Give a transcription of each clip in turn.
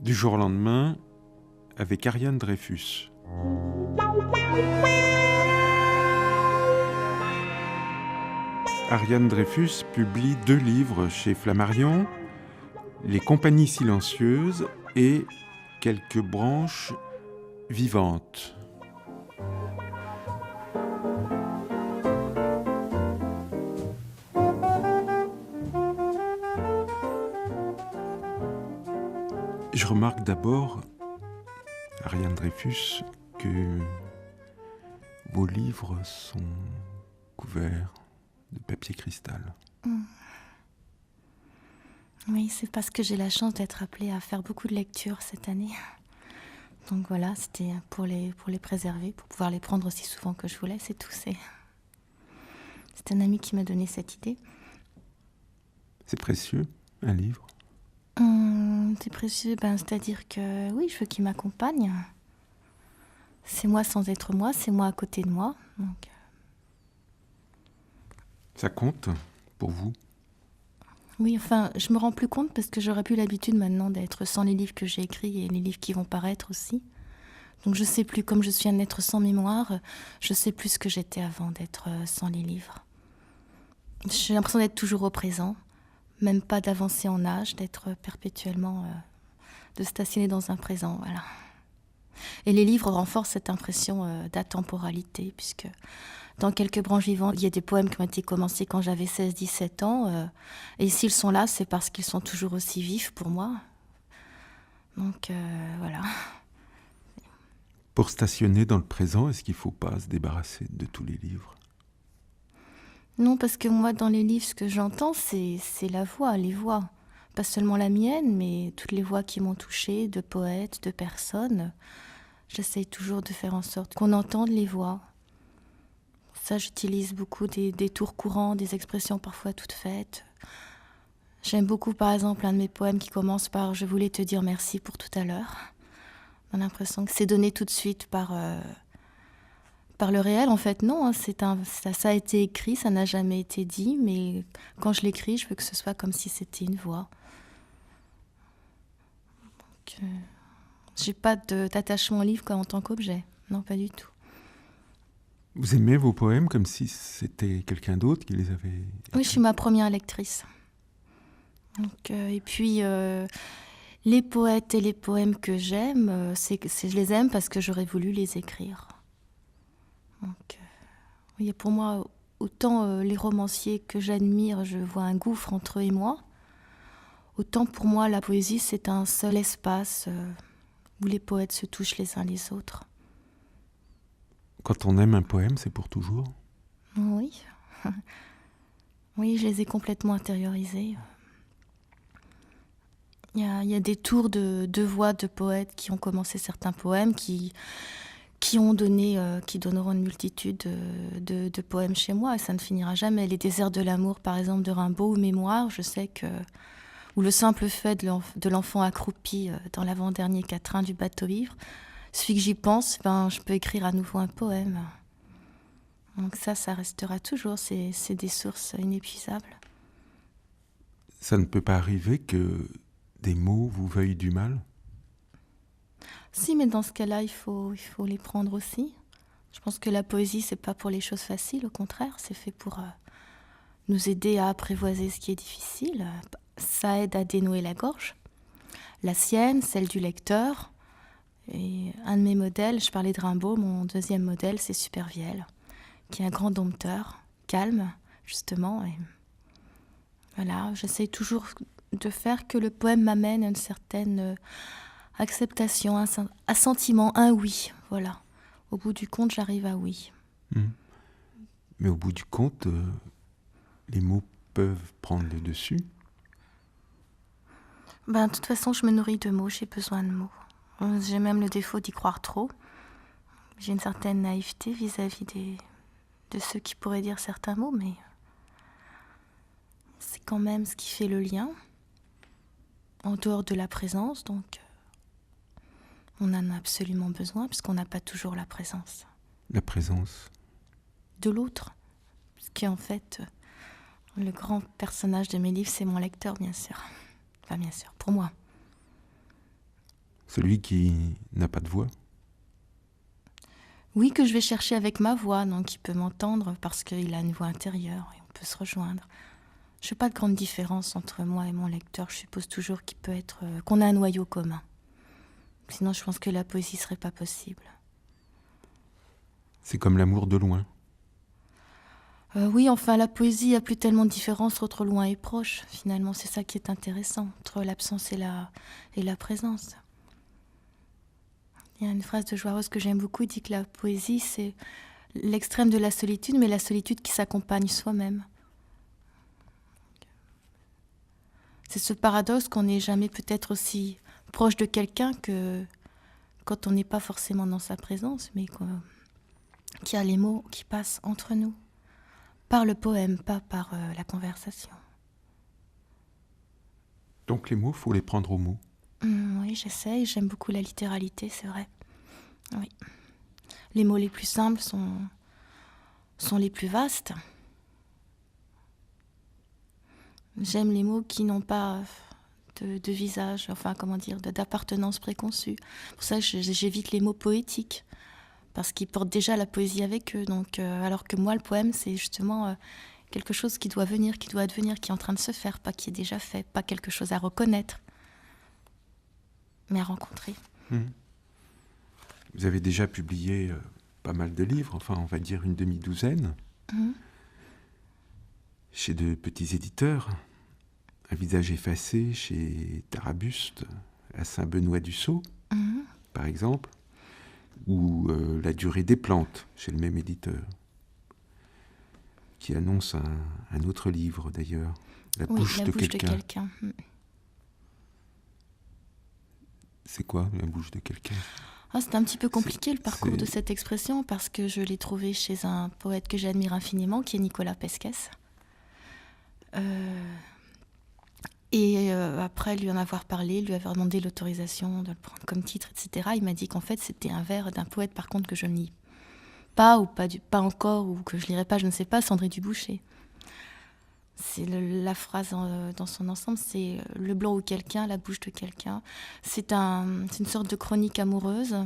Du jour au lendemain, avec Ariane Dreyfus. Ariane Dreyfus publie 2 livres chez Flammarion, Les Compagnies silencieuses et Quelques branches vivantes. Je remarque d'abord, Ariane Dreyfus, que vos livres sont couverts de papier cristal. Oui, c'est parce que j'ai la chance d'être appelée à faire beaucoup de lectures cette année. Donc voilà, c'était pour les préserver, pour pouvoir les prendre aussi souvent que je voulais, c'est tout. C'est un ami qui m'a donné cette idée. C'est précieux, un livre? C'est précieux, c'est-à-dire que oui, je veux qu'il m'accompagne. C'est moi sans être moi, c'est moi à côté de moi. Donc... Ça compte pour vous? Oui, enfin, je me rends plus compte parce que j'aurais plus l'habitude maintenant d'être sans les livres que j'ai écrits et les livres qui vont paraître aussi. Donc je sais plus, comme je suis un être sans mémoire, je sais plus ce que j'étais avant d'être sans les livres. J'ai l'impression d'être toujours au présent, même pas d'avancer en âge, d'être perpétuellement, de stationner dans un présent, voilà. Et les livres renforcent cette impression d'atemporalité, puisque dans Quelques branches vivantes, il y a des poèmes qui ont été commencés quand j'avais 16-17 ans, et s'ils sont là, c'est parce qu'ils sont toujours aussi vifs pour moi. Donc voilà. Pour stationner dans le présent, est-ce qu'il ne faut pas se débarrasser de tous les livres? Non, parce que moi, dans les livres, ce que j'entends, c'est la voix, les voix. Pas seulement la mienne, mais toutes les voix qui m'ont touchée, de poètes, de personnes. J'essaye toujours de faire en sorte qu'on entende les voix. Ça, j'utilise beaucoup des tours courants, des expressions parfois toutes faites. J'aime beaucoup, par exemple, un de mes poèmes qui commence par « Je voulais te dire merci pour tout à l'heure ». On a l'impression que c'est donné tout de suite par le réel. En fait, non, hein, ça a été écrit, ça n'a jamais été dit, mais quand je l'écris, je veux que ce soit comme si c'était une voix. Donc, j'ai pas d'attachement au livre en tant qu'objet. Non, pas du tout. Vous aimez vos poèmes comme si c'était quelqu'un d'autre qui les avait écrits? Oui, je suis ma première lectrice. Donc, et puis, les poètes et les poèmes que j'aime, je les aime parce que j'aurais voulu les écrire. Donc, oui, pour moi, autant les romanciers que j'admire, je vois un gouffre entre eux et moi, autant pour moi, la poésie, c'est un seul espace où les poètes se touchent les uns les autres. Quand on aime un poème, c'est pour toujours? Oui. Oui, je les ai complètement intériorisés. Il y a des tours de voix de poètes qui ont commencé certains poèmes, qui donneront une multitude de poèmes chez moi, et ça ne finira jamais. Les déserts de l'amour, par exemple, de Rimbaud, ou Mémoire, je sais que... Ou le simple fait de l'enfant accroupi dans l'avant-dernier quatrain du bateau ivre, celui que j'y pense, je peux écrire à nouveau un poème. Donc ça restera toujours, c'est des sources inépuisables. Ça ne peut pas arriver que des mots vous veuillent du mal? Si, mais dans ce cas-là, il faut les prendre aussi. Je pense que la poésie, c'est pas pour les choses faciles, au contraire, c'est fait pour nous aider à apprivoiser ce qui est difficile. Ça aide à dénouer la gorge. La sienne, celle du lecteur. Et un de mes modèles, je parlais de Rimbaud, mon deuxième modèle, c'est Supervielle, qui est un grand dompteur, calme, justement. Et voilà, j'essaie toujours de faire que le poème m'amène à une certaine acceptation, un sentiment, un oui, voilà. Au bout du compte, j'arrive à oui. Mais au bout du compte, les mots peuvent prendre le dessus? De toute façon, je me nourris de mots, j'ai besoin de mots. J'ai même le défaut d'y croire trop. J'ai une certaine naïveté vis-à-vis de ceux qui pourraient dire certains mots, mais c'est quand même ce qui fait le lien, en dehors de la présence, donc on en a absolument besoin, puisqu'on n'a pas toujours la présence. La présence de l'autre. Parce qu'en fait, le grand personnage de mes livres, c'est mon lecteur, bien sûr. Enfin, bien sûr, pour moi. Celui qui n'a pas de voix. Oui, que je vais chercher avec ma voix, donc il peut m'entendre parce qu'il a une voix intérieure et on peut se rejoindre. Je fais pas de grande différence entre moi et mon lecteur. Je suppose toujours qu'il peut être, qu'on a un noyau commun. Sinon, je pense que la poésie serait pas possible. C'est comme l'amour de loin. Oui, enfin, la poésie a plus tellement de différence entre loin et proche. Finalement, c'est ça qui est intéressant, entre l'absence et la présence. Il y a une phrase de Joireuse que j'aime beaucoup, il dit que la poésie, c'est l'extrême de la solitude, mais la solitude qui s'accompagne soi-même. C'est ce paradoxe qu'on n'est jamais peut-être aussi proche de quelqu'un que quand on n'est pas forcément dans sa présence, mais qu'il y a les mots qui passent entre nous, par le poème, pas par la conversation. Donc les mots, faut les prendre au mot. Oui, j'essaye, j'aime beaucoup la littéralité, c'est vrai. Oui. Les mots les plus simples sont les plus vastes. J'aime les mots qui n'ont pas de visage, enfin comment dire, d'appartenance préconçue. Pour ça, j'évite les mots poétiques, parce qu'ils portent déjà la poésie avec eux. Donc, alors que moi, le poème, c'est justement quelque chose qui doit venir, qui doit advenir, qui est en train de se faire, pas qui est déjà fait, pas quelque chose à reconnaître, mais à rencontrer. Vous avez déjà publié pas mal de livres, enfin on va dire une demi-douzaine, chez de petits éditeurs. Un visage effacé chez Tarabuste, à Saint-Benoît-du-Sault, par exemple, ou La durée des plantes, chez le même éditeur, qui annonce un autre livre d'ailleurs, La bouche de quelqu'un. C'est quoi, La bouche de quelqu'un ? C'est un petit peu compliqué le parcours de cette expression, parce que je l'ai trouvé chez un poète que j'admire infiniment, qui est Nicolas Pesquès. Et après lui en avoir parlé, lui avoir demandé l'autorisation de le prendre comme titre, etc., il m'a dit qu'en fait c'était un vers d'un poète par contre que je ne lis pas, ou pas encore, ou que je lirai pas, je ne sais pas, André Dubouché. C'est la phrase dans son ensemble, c'est le blanc ou quelqu'un, la bouche de quelqu'un. C'est une sorte de chronique amoureuse,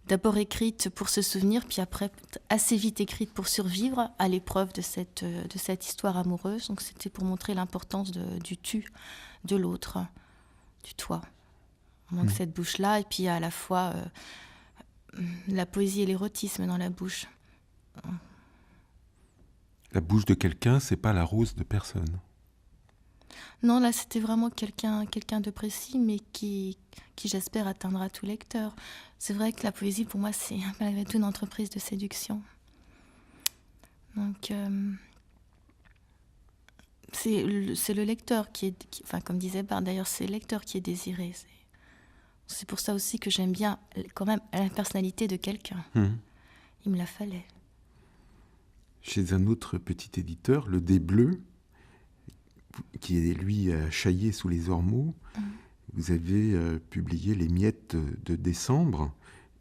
d'abord écrite pour se souvenir, puis après assez vite écrite pour survivre à l'épreuve de cette histoire amoureuse. Donc c'était pour montrer l'importance du tu, de l'autre, du toi. Donc cette bouche-là, et puis à la fois la poésie et l'érotisme dans la bouche. La bouche de quelqu'un, c'est pas la rose de personne. Non, là c'était vraiment quelqu'un de précis, mais qui j'espère atteindra tout lecteur. C'est vrai que la poésie pour moi c'est malgré tout une entreprise de séduction. Donc c'est le lecteur enfin comme disait Barthes d'ailleurs, c'est le lecteur qui est désiré. C'est pour ça aussi que j'aime bien quand même la personnalité de quelqu'un. Il me la fallait. Chez un autre petit éditeur, Le Dé Bleu, qui est lui à Chaillé sous les Ormeaux, vous avez publié Les Miettes de décembre,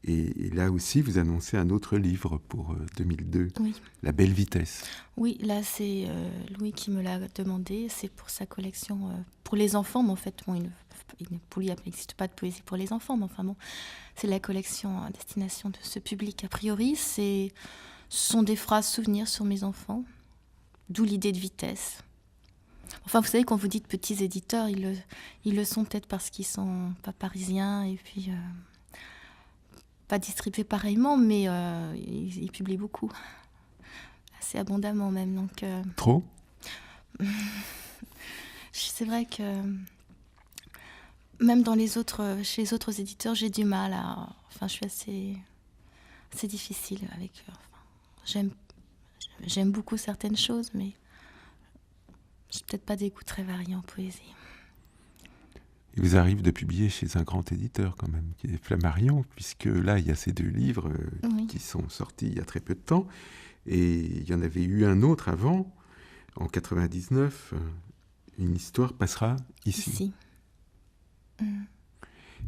et là aussi vous annoncez un autre livre pour 2002, oui. La Belle Vitesse. Oui, là c'est Louis qui me l'a demandé, c'est pour sa collection pour les enfants, mais en fait bon, pour lui il n'existe pas de poésie pour les enfants, mais enfin bon, c'est la collection à destination de ce public. A priori, ce sont des phrases souvenirs sur mes enfants, d'où l'idée de vitesse. Enfin, vous savez, quand vous dites petits éditeurs, ils le sont peut-être parce qu'ils sont pas parisiens et puis pas distribués pareillement, mais ils publient beaucoup, assez abondamment même. Donc, Trop ? C'est vrai que même chez les autres éditeurs, j'ai du mal à. Enfin, je suis assez difficile avec eux. Enfin, j'aime beaucoup certaines choses, mais j'ai peut-être pas des goûts très variés en poésie. Il vous arrive de publier chez un grand éditeur quand même, qui est Flammarion, puisque là, il y a ces deux livres qui sont sortis il y a très peu de temps. Et il y en avait eu un autre avant, en 99, Une histoire passera ici.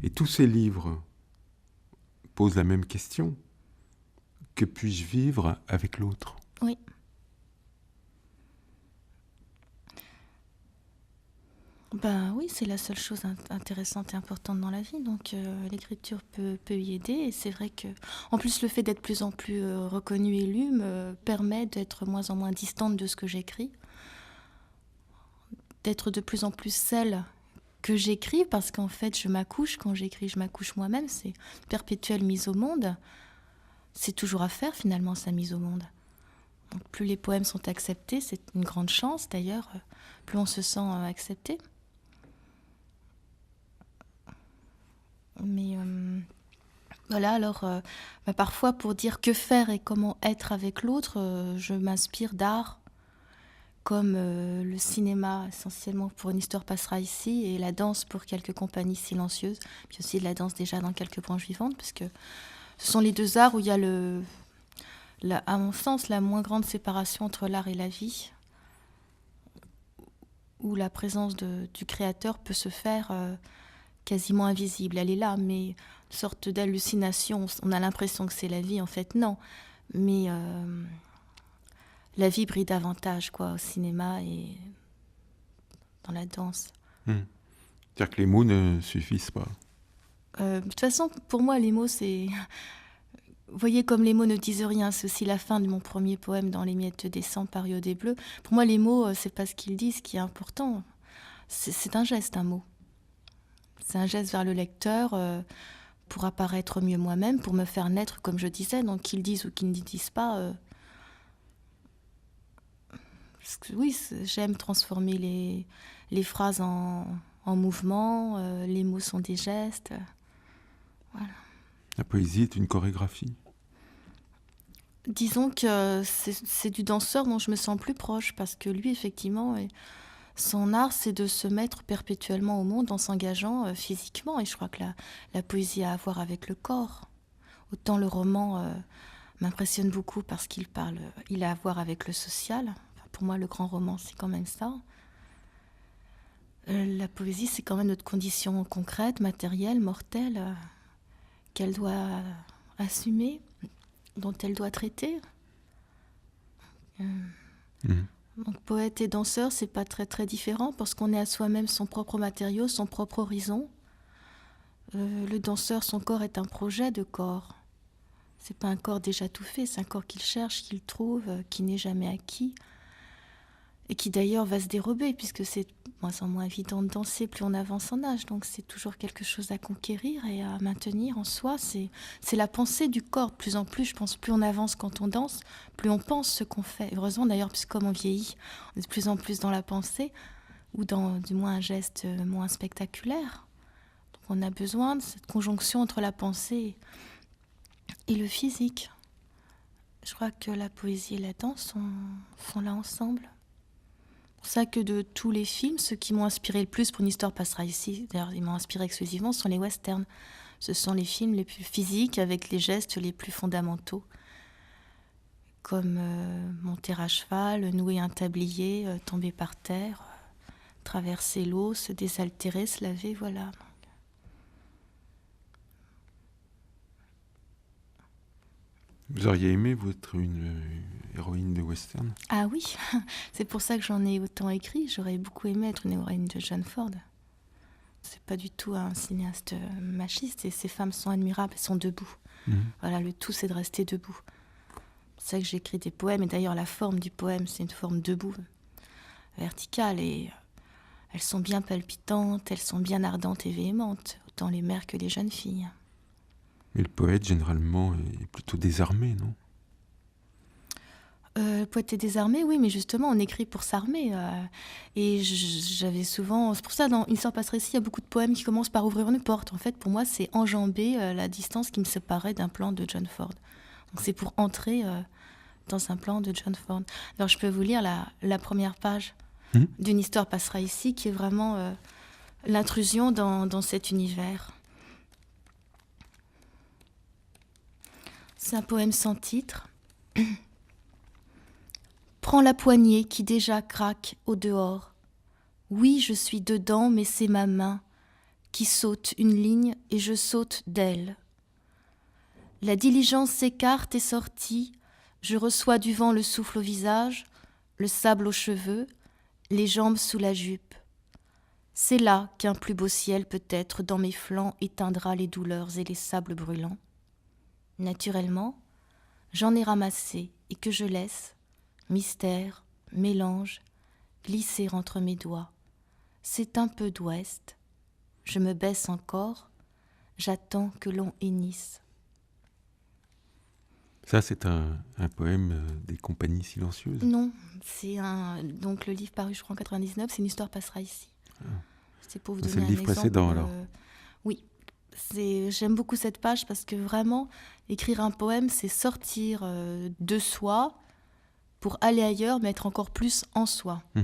Et tous ces livres posent la même question. Que puis-je vivre avec l'autre ? Oui. Ben oui, c'est la seule chose intéressante et importante dans la vie. Donc l'écriture peut y aider. Et c'est vrai que, en plus, le fait d'être de plus en plus reconnue et lue me permet d'être moins en moins distante de ce que j'écris, d'être de plus en plus celle que j'écris, parce qu'en fait, je m'accouche quand j'écris, je m'accouche moi-même. C'est une perpétuelle mise au monde. C'est toujours à faire finalement, sa mise au monde. Donc, plus les poèmes sont acceptés, c'est une grande chance d'ailleurs, plus on se sent accepté. Mais voilà, alors parfois pour dire que faire et comment être avec l'autre, je m'inspire d'art, comme le cinéma essentiellement pour Une histoire passera ici, et la danse pour quelques compagnies silencieuses, puis aussi de la danse déjà dans quelques branches vivantes, parce que ce sont les deux arts où il y a à mon sens la moins grande séparation entre l'art et la vie, où la présence du créateur peut se faire quasiment invisible. Elle est là, mais une sorte d'hallucination. On a l'impression que c'est la vie, en fait, non. Mais la vie brille davantage, quoi, au cinéma et dans la danse. C'est-à-dire que les mots ne suffisent pas. De toute façon, pour moi, les mots, c'est... Vous voyez, comme les mots ne disent rien, c'est aussi la fin de mon premier poème Dans les miettes de décembre paru au Dé Bleu. Pour moi, les mots, c'est pas ce qu'ils disent qui est important. C'est un geste, un mot. C'est un geste vers le lecteur pour apparaître mieux moi-même, pour me faire naître, comme je disais. Donc qu'ils disent ou qu'ils ne disent pas. Oui, j'aime transformer les phrases en mouvement. Les mots sont des gestes. Voilà. La poésie est une chorégraphie. Disons que c'est du danseur dont je me sens plus proche, parce que lui, effectivement... Son art, c'est de se mettre perpétuellement au monde en s'engageant physiquement. Et je crois que la poésie a à voir avec le corps. Autant le roman m'impressionne beaucoup parce il a à voir avec le social. Enfin, pour moi, le grand roman, c'est quand même ça. La poésie, c'est quand même notre condition concrète, matérielle, mortelle, qu'elle doit assumer, dont elle doit traiter. Donc poète et danseur, c'est pas très très différent, parce qu'on est à soi-même son propre matériau, son propre horizon. Le danseur, son corps est un projet de corps. C'est pas un corps déjà tout fait, c'est un corps qu'il cherche, qu'il trouve, qui n'est jamais acquis, et qui d'ailleurs va se dérober, puisque c'est de moins en moins évident de danser plus on avance en âge. Donc c'est toujours quelque chose à conquérir et à maintenir en soi. C'est la pensée du corps. De plus en plus, je pense, plus on avance quand on danse, plus on pense ce qu'on fait. Heureusement d'ailleurs, puisque comme on vieillit, on est de plus en plus dans la pensée, ou dans du moins un geste moins spectaculaire. Donc on a besoin de cette conjonction entre la pensée et le physique. Je crois que la poésie et la danse sont là ensemble. C'est pour ça que de tous les films, ceux qui m'ont inspiré le plus pour Une histoire passera ici, d'ailleurs ils m'ont inspiré exclusivement, sont les westerns. Ce sont les films les plus physiques, avec les gestes les plus fondamentaux, comme monter à cheval, nouer un tablier, tomber par terre, traverser l'eau, se désaltérer, se laver, voilà. Vous auriez aimé vous être une héroïne de western? Ah oui, c'est pour ça que j'en ai autant écrit. J'aurais beaucoup aimé être une héroïne de John Ford. C'est pas du tout un cinéaste machiste, et ces femmes sont admirables, elles sont debout. Voilà, le tout, c'est de rester debout. C'est pour ça que j'écris des poèmes, et d'ailleurs la forme du poème, c'est une forme debout, verticale, et elles sont bien palpitantes, elles sont bien ardentes et véhémentes, autant les mères que les jeunes filles. Mais le poète, généralement, est plutôt désarmé, non? Le poète est désarmé, oui, mais justement, on écrit pour s'armer. Et j'avais souvent... C'est pour ça, dans Une histoire passera ici, il y a beaucoup de poèmes qui commencent par ouvrir une porte. En fait, pour moi, c'est enjamber la distance qui me séparait d'un plan de John Ford. Donc c'est pour entrer dans un plan de John Ford. Alors, je peux vous lire la première page d'Une histoire passera ici, qui est vraiment l'intrusion dans cet univers. C'est un poème sans titre. Prends la poignée qui déjà craque au dehors. Oui, je suis dedans, mais c'est ma main qui saute une ligne et je saute d'elle. La diligence s'écarte et sortie. Je reçois du vent le souffle au visage, le sable aux cheveux, les jambes sous la jupe. C'est là qu'un plus beau ciel peut-être dans mes flancs éteindra les douleurs et les sables brûlants. Naturellement, j'en ai ramassé et que je laisse, mystère, mélange, glisser entre mes doigts. C'est un peu d'ouest. Je me baisse encore, j'attends que l'on hennisse. Ça, c'est un poème des Compagnies silencieuses? Non, c'est donc le livre paru, je crois, en 99, c'est Une histoire passera ici. Ah. C'est pour vous donner un exemple. C'est le livre précédent, alors? Oui. J'aime beaucoup cette page parce que vraiment, écrire un poème, c'est sortir de soi pour aller ailleurs, mais être encore plus en soi. Mmh.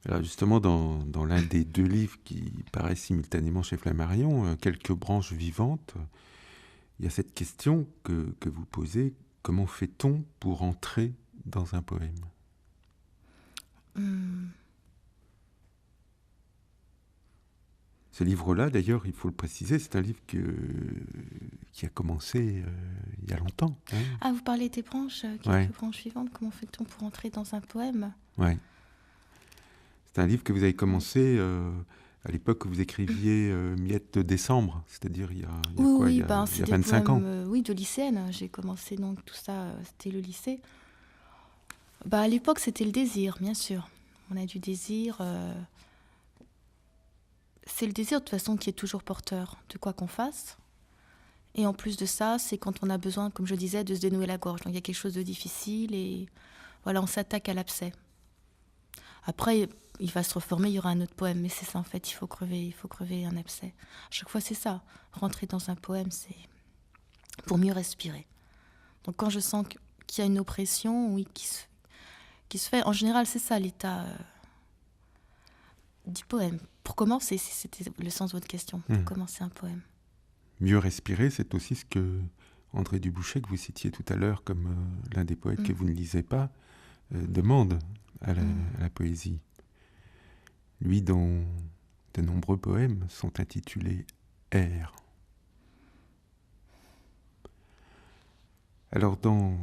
Alors justement, dans l'un des deux livres qui paraissent simultanément chez Flammarion, Quelques branches vivantes, il y a cette question que vous posez: comment fait-on pour entrer dans un poème? Ce livre-là, d'ailleurs, il faut le préciser, c'est un livre qui a commencé il y a longtemps. Hein. Ah, vous parlez des branches, quelques branches vivantes, comment fait-on pour entrer dans un poème? Oui. C'est un livre que vous avez commencé à l'époque où vous écriviez Miettes de décembre, c'est-à-dire il y a 25 poèmes, ans. Oui, de lycéenne. J'ai commencé donc tout ça, c'était le lycée. À l'époque, c'était le désir, bien sûr. On a du désir. C'est le désir, de toute façon, qui est toujours porteur de quoi qu'on fasse. Et en plus de ça, c'est quand on a besoin, comme je disais, de se dénouer la gorge. Donc il y a quelque chose de difficile et voilà, on s'attaque à l'abcès. Après, il va se reformer, il y aura un autre poème. Mais c'est ça, en fait, il faut crever un abcès. À chaque fois, c'est ça. Rentrer dans un poème, c'est pour mieux respirer. Donc quand je sens qu'il y a une oppression, oui, qui se fait, en général, c'est ça l'état du poème. Pour commencer, si c'était le sens de votre question, pour commencer un poème. Mieux respirer, c'est aussi ce que André Dubouchet, que vous citiez tout à l'heure comme l'un des poètes que vous ne lisez pas, demande à la poésie. Lui, dont de nombreux poèmes sont intitulés « Air ». Alors, dans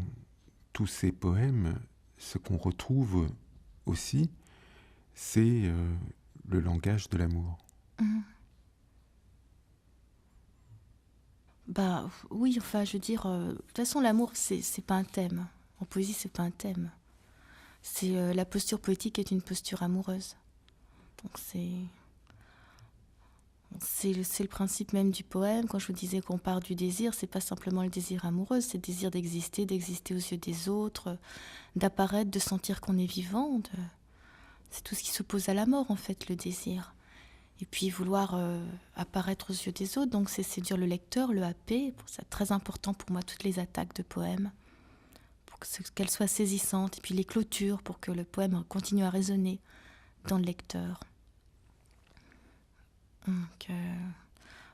tous ces poèmes, ce qu'on retrouve aussi, c'est le langage de l'amour. Oui, enfin, je veux dire, de toute façon, l'amour, c'est pas un thème. En poésie, c'est pas un thème. C'est la posture poétique est une posture amoureuse. Donc c'est le principe même du poème. Quand je vous disais qu'on part du désir, c'est pas simplement le désir amoureux, c'est le désir d'exister aux yeux des autres, d'apparaître, de sentir qu'on est vivant. C'est tout ce qui s'oppose à la mort, en fait, le désir. Et puis vouloir apparaître aux yeux des autres, donc c'est séduire le lecteur, le happer. C'est très important pour moi, toutes les attaques de poèmes, pour qu'elles soient saisissantes. Et puis les clôtures, pour que le poème continue à résonner dans le lecteur. Donc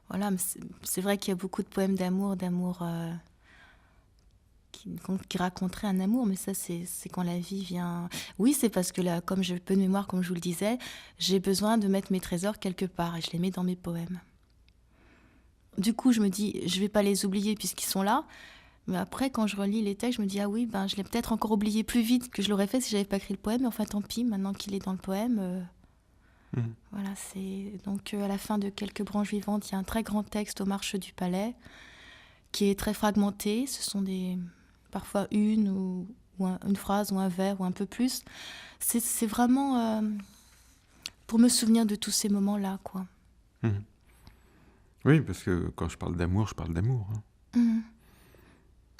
voilà, c'est vrai qu'il y a beaucoup de poèmes d'amour qui raconteraient un amour, mais ça c'est quand la vie vient. Oui, c'est parce que là, comme j'ai peu de mémoire, comme je vous le disais, j'ai besoin de mettre mes trésors quelque part et je les mets dans mes poèmes. Du coup, je me dis, je vais pas les oublier puisqu'ils sont là, mais après, quand je relis les textes, je me dis, ah oui, je l'ai peut-être encore oublié plus vite que je l'aurais fait si j'avais pas écrit le poème, mais enfin tant pis, maintenant qu'il est dans le poème. Voilà, c'est donc à la fin de Quelques branches vivantes, il y a un très grand texte aux marches du palais qui est très fragmenté. Ce sont parfois une phrase ou un vers ou un peu plus. C'est vraiment pour me souvenir de tous ces moments-là, quoi. Oui, parce que quand je parle d'amour, je parle d'amour.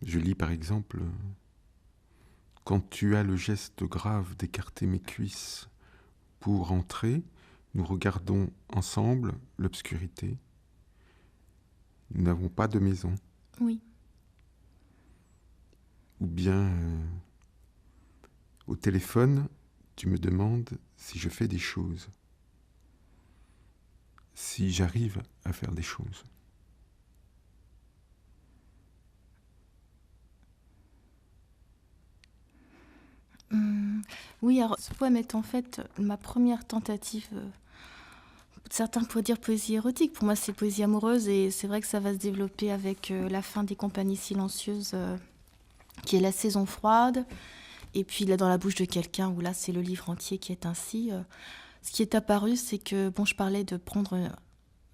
Je lis par exemple « Quand tu as le geste grave d'écarter mes cuisses pour entrer, nous regardons ensemble l'obscurité. Nous n'avons pas de maison. » Oui. Ou bien, au téléphone, tu me demandes si je fais des choses. Si j'arrive à faire des choses. Oui, alors ce poème est en fait ma première tentative. Certains pourraient dire poésie érotique. Pour moi, c'est poésie amoureuse et c'est vrai que ça va se développer avec la fin des Compagnies silencieuses, qui est la saison froide. Et puis là, dans la bouche de quelqu'un, où là, c'est le livre entier qui est ainsi. Ce qui est apparu, c'est que, bon, je parlais de prendre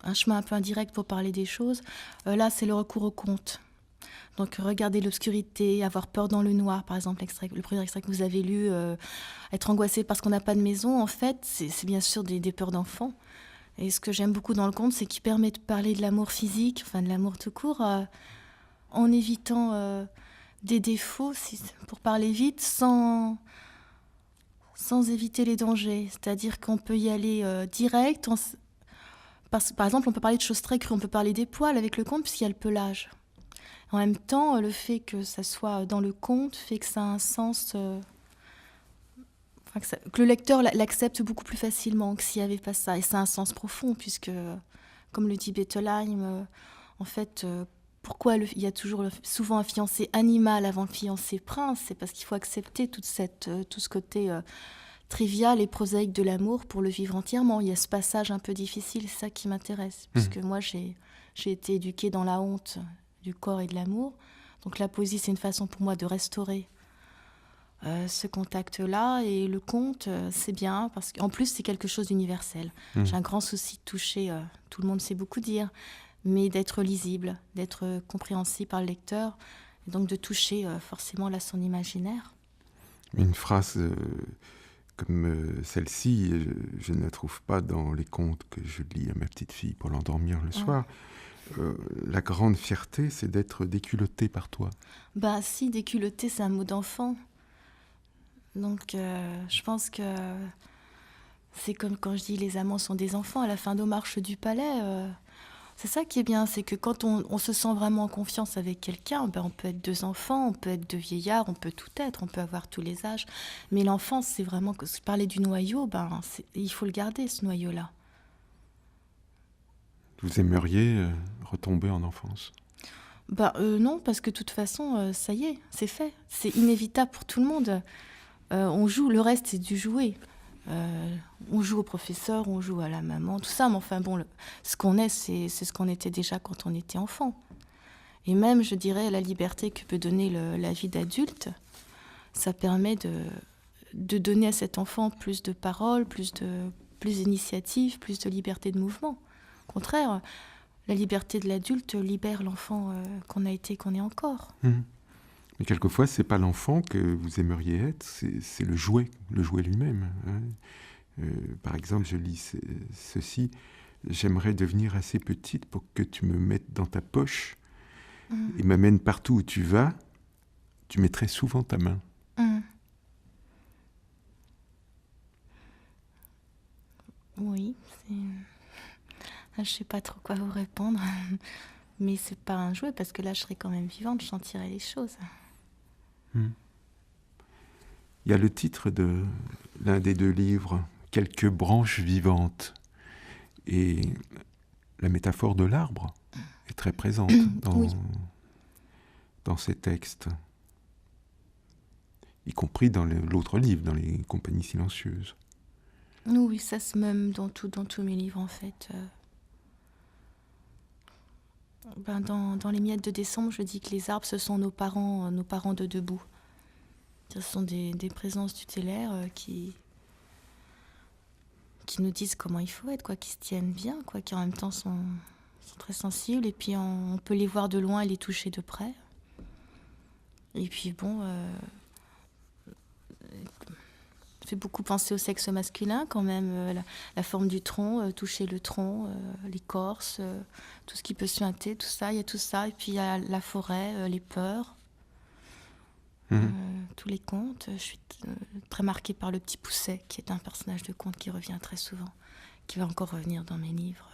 un chemin un peu indirect pour parler des choses. Là, c'est le recours au conte. Donc, regarder l'obscurité, avoir peur dans le noir, par exemple, le premier extrait que vous avez lu, être angoissé parce qu'on n'a pas de maison, en fait, c'est bien sûr des peurs d'enfant. Et ce que j'aime beaucoup dans le conte, c'est qu'il permet de parler de l'amour physique, enfin de l'amour tout court, en évitant des défauts, pour parler vite, sans éviter les dangers. C'est-à-dire qu'on peut y aller direct. Par exemple, on peut parler de choses très crues. On peut parler des poils avec le conte, puisqu'il y a le pelage. En même temps, le fait que ça soit dans le conte fait que ça a un sens... que le lecteur l'accepte beaucoup plus facilement que s'il n'y avait pas ça. Et ça a un sens profond, puisque, comme le dit Bettelheim, en fait, pourquoi il y a souvent un fiancé animal avant le fiancé prince? C'est parce qu'il faut accepter tout ce côté trivial et prosaïque de l'amour pour le vivre entièrement. Il y a ce passage un peu difficile, c'est ça qui m'intéresse, puisque moi, j'ai été éduquée dans la honte du corps et de l'amour. Donc la poésie, c'est une façon pour moi de restaurer ce contact-là, et le conte, c'est bien, parce qu'en plus, c'est quelque chose d'universel. J'ai un grand souci de toucher, tout le monde sait beaucoup dire, mais d'être lisible, d'être compréhensible par le lecteur, et donc de toucher forcément là son imaginaire. Une phrase comme celle-ci, je ne la trouve pas dans les contes que je lis à ma petite fille pour l'endormir le soir. La grande fierté, c'est d'être déculotté par toi. Bah si, déculotté, c'est un mot d'enfant. Donc je pense que c'est comme quand je dis les amants sont des enfants à la fin d'Aux marches du palais. C'est ça qui est bien, c'est que quand on se sent vraiment en confiance avec quelqu'un, on peut être 2 enfants, on peut être 2 vieillards, on peut tout être, on peut avoir tous les âges. Mais l'enfance, c'est vraiment... Je parlais du noyau, il faut le garder, ce noyau-là. Vous aimeriez retomber en enfance? Non, parce que de toute façon, ça y est, c'est fait. C'est inévitable pour tout le monde. On joue, le reste, c'est du jouet. On joue au professeur, on joue à la maman, tout ça, mais enfin bon, ce qu'on est, c'est ce qu'on était déjà quand on était enfant. Et même, je dirais, la liberté que peut donner la vie d'adulte, ça permet de donner à cet enfant plus de paroles, plus d'initiatives, plus de liberté de mouvement. Au contraire, la liberté de l'adulte libère l'enfant qu'on a été, qu'on est encore. Mais quelquefois, c'est pas l'enfant que vous aimeriez être, c'est le jouet lui-même. Par exemple, je lis ceci: j'aimerais devenir assez petite pour que tu me mettes dans ta poche et m'amènes partout où tu vas. Tu mettrais souvent ta main. Oui, je sais pas trop quoi vous répondre, mais c'est pas un jouet, parce que là, je serais quand même vivante, je sentirais les choses. Il y a le titre de l'un des 2 livres, Quelques branches vivantes. Et la métaphore de l'arbre est très présente dans ces textes, y compris dans l'autre livre, dans Les Compagnies silencieuses. Oui, ça se même dans tous mes livres, en fait. Dans Les Miettes de décembre, je dis que les arbres, ce sont nos parents de debout. Ce sont des présences tutélaires qui nous disent comment il faut être, qui se tiennent bien, qui en même temps sont très sensibles, et puis on peut les voir de loin et les toucher de près. Et puis bon, ça fait beaucoup penser au sexe masculin quand même, la forme du tronc, toucher le tronc, l'écorce, tout ce qui peut suinter, tout ça, il y a tout ça. Et puis il y a la forêt, les peurs, tous les contes. Je suis très marquée par le Petit Pousset, qui est un personnage de conte qui revient très souvent, qui va encore revenir dans mes livres.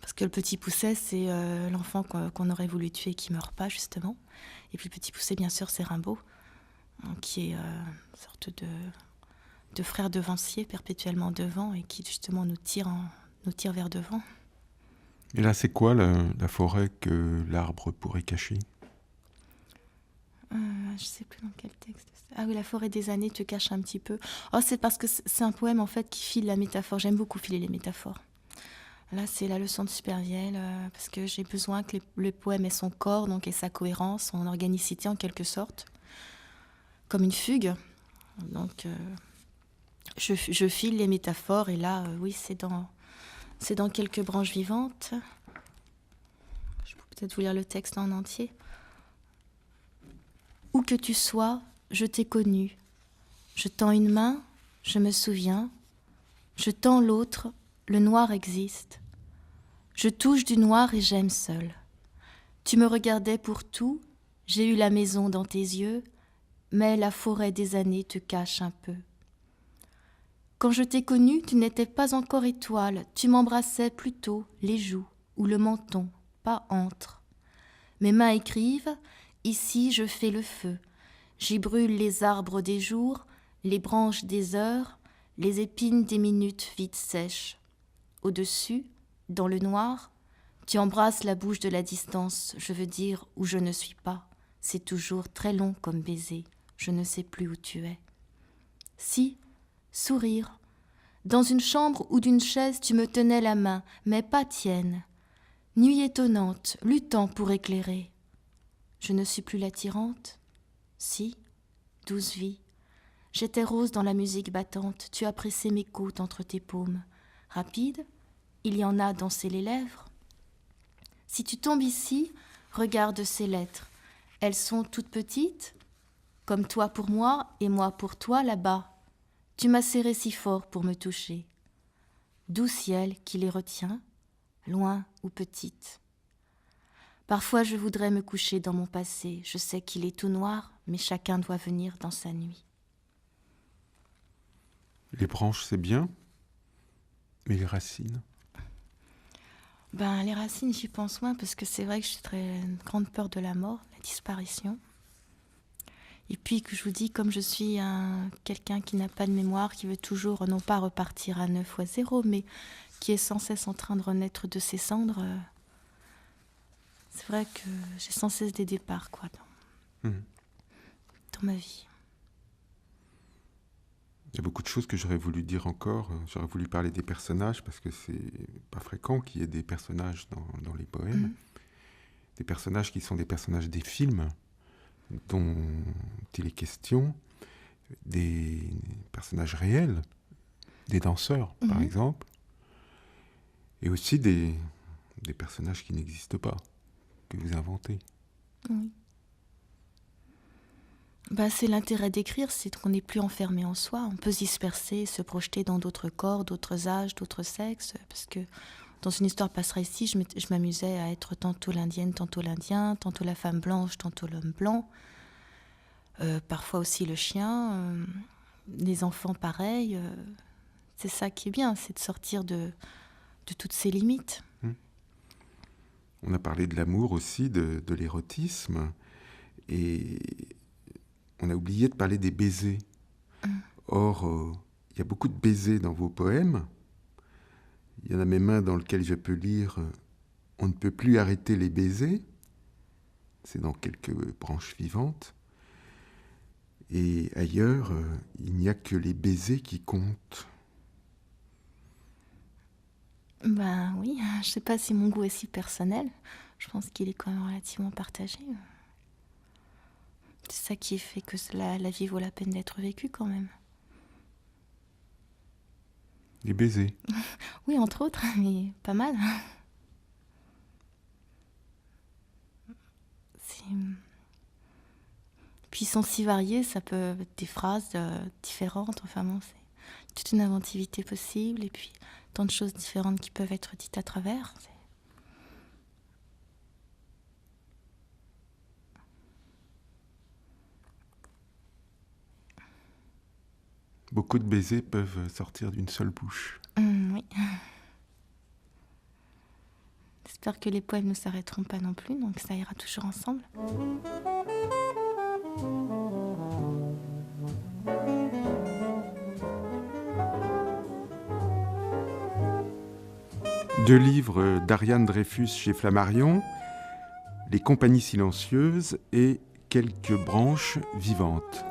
Parce que le Petit Pousset, c'est l'enfant qu'on aurait voulu tuer et qui ne meurt pas, justement. Et puis le Petit Pousset, bien sûr, c'est Rimbaud, qui est une sorte de frère devancier, perpétuellement devant, et qui justement nous tire vers devant. Et là, c'est quoi la forêt que l'arbre pourrait cacher? Je ne sais plus dans quel texte. Ah oui, la forêt des années te cache un petit peu. Oh, c'est parce que c'est un poème, en fait, qui file la métaphore. J'aime beaucoup filer les métaphores. Là, c'est la leçon de Supervielle, parce que j'ai besoin que le poème ait son corps, donc ait sa cohérence, son organicité en quelque sorte, comme une fugue. Donc, Je file les métaphores et là, oui, c'est dans quelques branches vivantes. Je peux peut-être vous lire le texte en entier. Où que tu sois, je t'ai connu. Je tends une main, je me souviens. Je tends l'autre, le noir existe. Je touche du noir et j'aime seul. Tu me regardais pour tout, j'ai eu la maison dans tes yeux, mais la forêt des années te cache un peu. Quand je t'ai connu, tu n'étais pas encore étoile, tu m'embrassais plutôt les joues ou le menton, pas entre. Mes mains écrivent, ici je fais le feu. J'y brûle les arbres des jours, les branches des heures, les épines des minutes vite sèches. Au-dessus, dans le noir, tu embrasses la bouche de la distance, je veux dire où je ne suis pas. C'est toujours très long comme baiser, je ne sais plus où tu es. Si, sourire. Dans une chambre ou d'une chaise, tu me tenais la main, mais pas tienne. Nuit étonnante, luttant pour éclairer. Je ne suis plus l'attirante. Si, douce vie. J'étais rose dans la musique battante, tu as pressé mes côtes entre tes paumes. Rapide, il y en a dansé les lèvres. Si tu tombes ici, regarde ces lettres. Elles sont toutes petites, comme toi pour moi et moi pour toi là-bas. Tu m'as serré si fort pour me toucher. Doux ciel qui les retient, loin ou petite. Parfois je voudrais me coucher dans mon passé. Je sais qu'il est tout noir, mais chacun doit venir dans sa nuit. Les branches, c'est bien, mais les racines? Les racines, j'y pense moins parce que c'est vrai que j'ai très grande peur de la mort, la disparition. Et puis que je vous dis, comme je suis quelqu'un qui n'a pas de mémoire, qui veut toujours non pas repartir à 9 ou à 0, mais qui est sans cesse en train de renaître de ses cendres, c'est vrai que j'ai sans cesse des départs dans ma vie. Il y a beaucoup de choses que j'aurais voulu dire encore. J'aurais voulu parler des personnages parce que c'est pas fréquent qu'il y ait des personnages dans les poèmes. Des personnages qui sont des personnages des films dont il est question, des personnages réels, des danseurs par exemple, et aussi des personnages qui n'existent pas, que vous inventez. Oui. C'est l'intérêt d'écrire, c'est qu'on n'est plus enfermé en soi. On peut se disperser, se projeter dans d'autres corps, d'autres âges, d'autres sexes. Parce que dans une histoire passera ici, je m'amusais à être tantôt l'indienne, tantôt l'indien, tantôt la femme blanche, tantôt l'homme blanc. Parfois aussi le chien, les enfants pareil. C'est ça qui est bien, c'est de sortir de toutes ces limites. On a parlé de l'amour aussi, de l'érotisme. Et on a oublié de parler des baisers. Or, il y a beaucoup de baisers dans vos poèmes. Il y en a même un dans lequel je peux lire « On ne peut plus arrêter les baisers ». C'est dans quelques branches vivantes. Et ailleurs, il n'y a que les baisers qui comptent. Oui, je ne sais pas si mon goût est si personnel. Je pense qu'il est quand même relativement partagé. C'est ça qui fait que la vie vaut la peine d'être vécue quand même. Les baisers. Oui, entre autres, mais pas mal. Puis ils sont si variés, ça peut être des phrases différentes. C'est toute une inventivité possible et puis tant de choses différentes qui peuvent être dites à travers. Beaucoup de baisers peuvent sortir d'une seule bouche. Oui. J'espère que les poèmes ne s'arrêteront pas non plus, donc ça ira toujours ensemble. Deux livres d'Ariane Dreyfus chez Flammarion, Les compagnies silencieuses et Quelques branches vivantes.